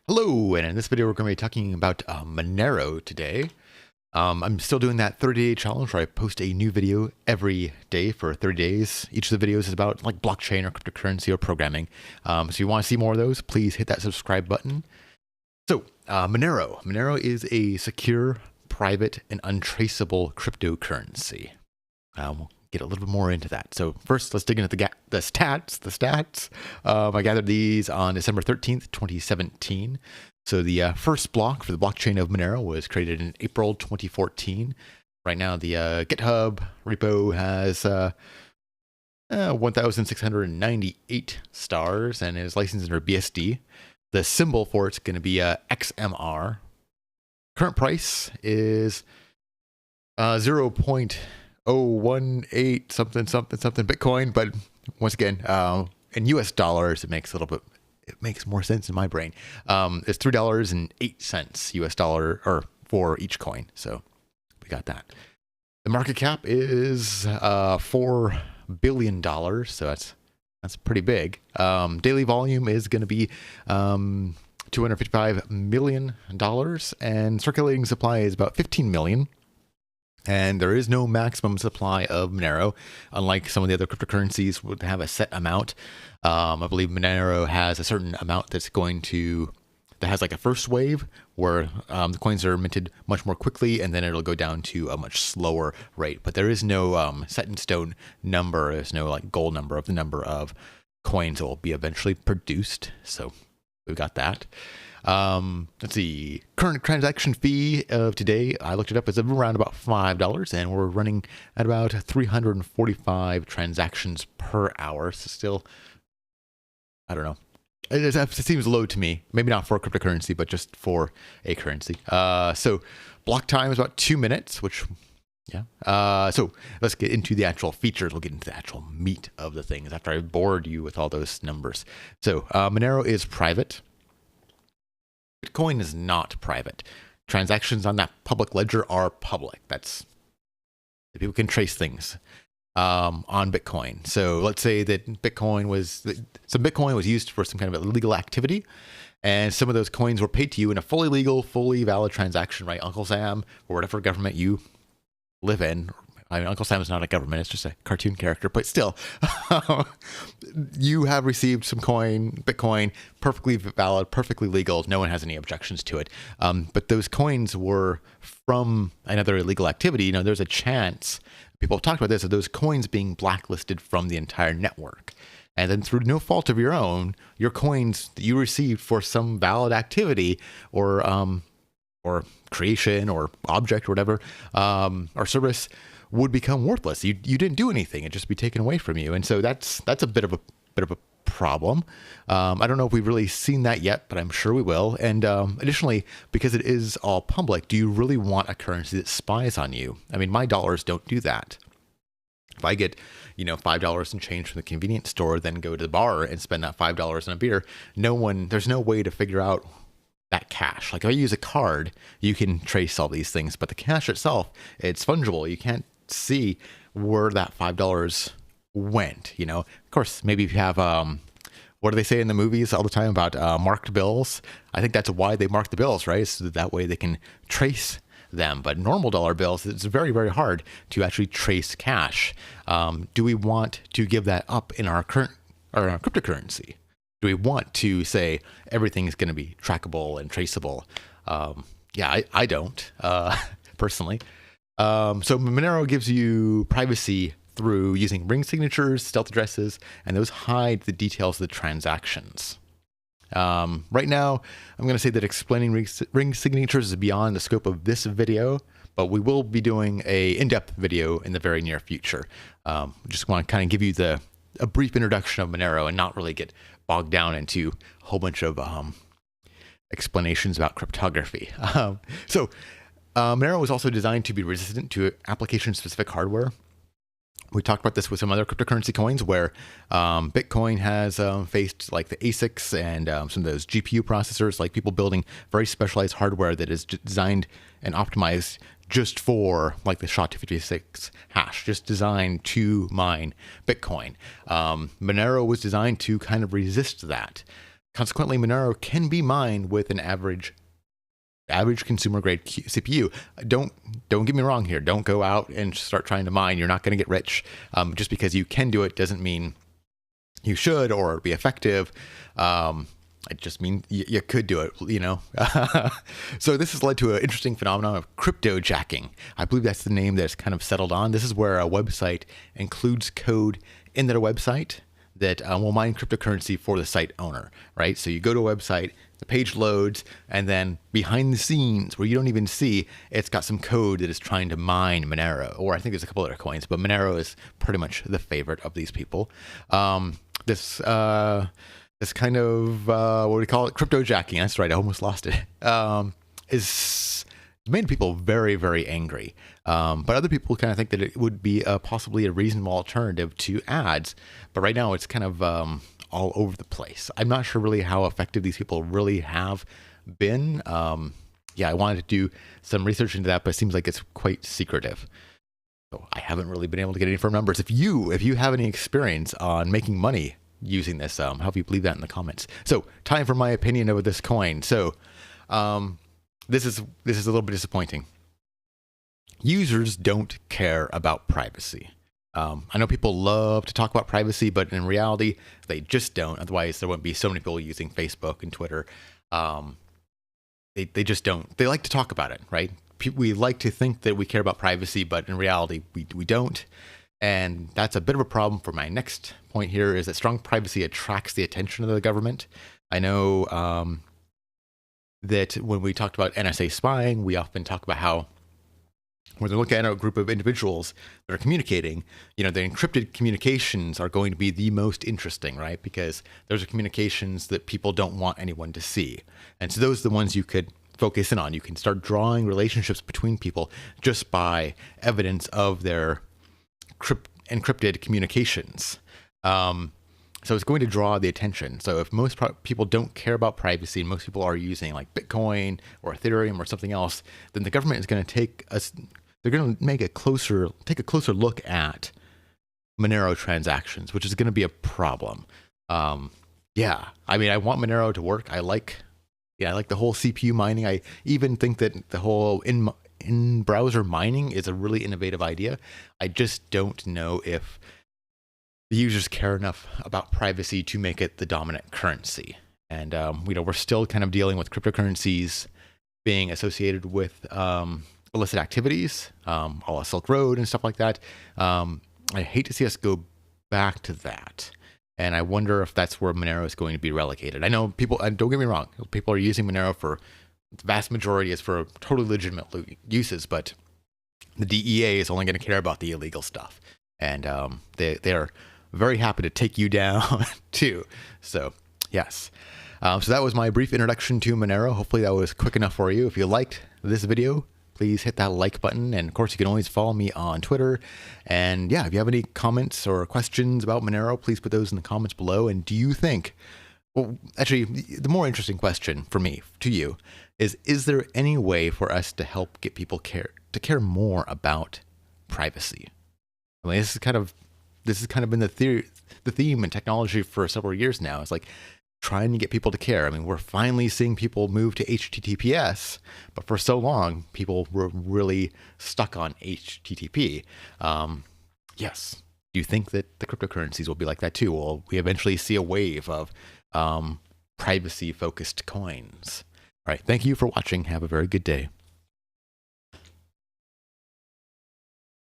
Hello, and in this video we're going to be talking about Monero today. I'm still doing that 30-day challenge where I post a new video every day for 30 days. Each of the videos is about like blockchain or cryptocurrency or programming. So if you want to see more of those, please hit that subscribe button. So Monero. Monero is a secure, private, and untraceable cryptocurrency. We'll get a little bit more into that. So first, let's dig into the stats. I gathered these on December 13th, 2017. So the first block for the blockchain of Monero was created in April 2014. Right now, the GitHub repo has 1,698 stars and is licensed under BSD. The symbol for it's going to be XMR. Current price is 0.018 something Bitcoin, but once again, in US dollars, it makes more sense in my brain. It's $3.08 US dollar or for each coin. So we got that. The market cap is $4 billion. So that's pretty big. Daily volume is going to be $255 million, and circulating supply is about 15 million. And there is no maximum supply of Monero, unlike some of the other cryptocurrencies would have a set amount. I believe Monero has a certain amount that has like a first wave where the coins are minted much more quickly, and then it'll go down to a much slower rate. But there is no set in stone number. There's no like goal number of the number of coins that will be eventually produced. So we've got that. Let's see, current transaction fee of today, I looked it up, is around about $5, and we're running at about 345 transactions per hour. So still, I don't know. It seems low to me. Maybe not for a cryptocurrency, but just for a currency. So block time is about 2 minutes, which, yeah. So let's get into the actual features. We'll get into the actual meat of the things after I bored you with all those numbers. So Monero is private. Bitcoin is not private. Transactions on that public ledger are public. That's people can trace things on Bitcoin. So let's say that some Bitcoin was used for some kind of illegal activity, and some of those coins were paid to you in a fully legal, fully valid transaction, right? Uncle Sam, or whatever government you live in. I mean, Uncle Sam is not a government, it's just a cartoon character, but still, you have received some Bitcoin, perfectly valid, perfectly legal. No one has any objections to it. But those coins were from another illegal activity. There's a chance, people have talked about this, of those coins being blacklisted from the entire network. And then through no fault of your own, your coins that you received for some valid activity or creation or object or whatever, or service, would become worthless. You didn't do anything; it'd just be taken away from you. And so that's a bit of a problem. I don't know if we've really seen that yet, but I'm sure we will. And additionally, because it is all public, do you really want a currency that spies on you? I mean, my dollars don't do that. If I get, $5 in change from the convenience store, then go to the bar and spend that $5 on a beer, there's no way to figure out that cash. Like if I use a card, you can trace all these things, but the cash itself, it's fungible. You can't see where that $5 went. Of course, maybe if you have what do they say in the movies all the time about marked bills? I think that's why they mark the bills, right? So that way they can trace them. But normal dollar bills, it's very, very hard to actually trace cash. Do we want to give that up in our cryptocurrency? Do we want to say everything is going to be trackable and traceable? I don't, personally. So Monero gives you privacy through using ring signatures, stealth addresses, and those hide the details of the transactions. Right now, I'm going to say that explaining ring signatures is beyond the scope of this video, but we will be doing a in-depth video in the very near future. Just want to kind of give you a brief introduction of Monero and not really get bogged down into a whole bunch of explanations about cryptography. Monero was also designed to be resistant to application-specific hardware. We talked about this with some other cryptocurrency coins where Bitcoin has faced like the ASICs and some of those GPU processors, like people building very specialized hardware that is designed and optimized just for like the SHA-256 hash, just designed to mine Bitcoin. Monero was designed to kind of resist that. Consequently, Monero can be mined with an average consumer grade CPU. Don't get me wrong here. Don't go out and start trying to mine. You're not going to get rich. Just because you can do it doesn't mean you should or be effective. It just means you could do it, you know. So this has led to an interesting phenomenon of cryptojacking. I believe that's the name that's kind of settled on. This is where a website includes code in their website that will mine cryptocurrency for the site owner, right? So you go to a website, the page loads, and then behind the scenes, where you don't even see, it's got some code that is trying to mine Monero. Or I think there's a couple other coins, but Monero is pretty much the favorite of these people. This kind of, what do we call it? Cryptojacking. That's right. I almost lost it. Is made people very, very angry. But other people kind of think that it would be possibly a reasonable alternative to ads. But right now it's kind of all over the place. I'm not sure really how effective these people really have been. Yeah, I wanted to do some research into that, but it seems like it's quite secretive. So I haven't really been able to get any firm numbers. If you have any experience on making money using this, hope you believe that in the comments. So time for my opinion of this coin. So this is a little bit disappointing. Users don't care about privacy. I know people love to talk about privacy, but in reality, they just don't. Otherwise, there wouldn't be so many people using Facebook and Twitter. They just don't. They like to talk about it, right? We like to think that we care about privacy, but in reality, we don't. And that's a bit of a problem for my next point here, is that strong privacy attracts the attention of the government. I know that when we talked about NSA spying, we often talk about how when they're looking at a group of individuals that are communicating, you know, the encrypted communications are going to be the most interesting, right? Because those are communications that people don't want anyone to see. And so those are the ones you could focus in on. You can start drawing relationships between people just by evidence of their encrypted communications. So it's going to draw the attention. So if most people don't care about privacy, and most people are using like Bitcoin or Ethereum or something else, then the government is going to they're going to take a closer look at Monero transactions, which is going to be a problem. Yeah, I mean, I want Monero to work. I like the whole CPU mining. I even think that the whole in-browser mining is a really innovative idea. I just don't know if the users care enough about privacy to make it the dominant currency. And we're still kind of dealing with cryptocurrencies being associated with illicit activities, a la Silk Road and stuff like that. I hate to see us go back to that. And I wonder if that's where Monero is going to be relegated. I know people, and don't get me wrong, people are using Monero for, the vast majority is for totally legitimate uses, but the DEA is only going to care about the illegal stuff. And they're very happy to take you down too. So yes. So that was my brief introduction to Monero. Hopefully that was quick enough for you. If you liked this video, please hit that like button. And of course, you can always follow me on Twitter. And yeah, if you have any comments or questions about Monero, please put those in the comments below. And do you think, well, actually, the more interesting question for me, to you, is there any way for us to help get people to care more about privacy? I mean, this has kind of been the theme in technology for several years now. It's like trying to get people to care. I mean, we're finally seeing people move to HTTPS, but for so long, people were really stuck on HTTP. Yes. Do you think that the cryptocurrencies will be like that too? Will we eventually see a wave of privacy-focused coins? All right. Thank you for watching. Have a very good day.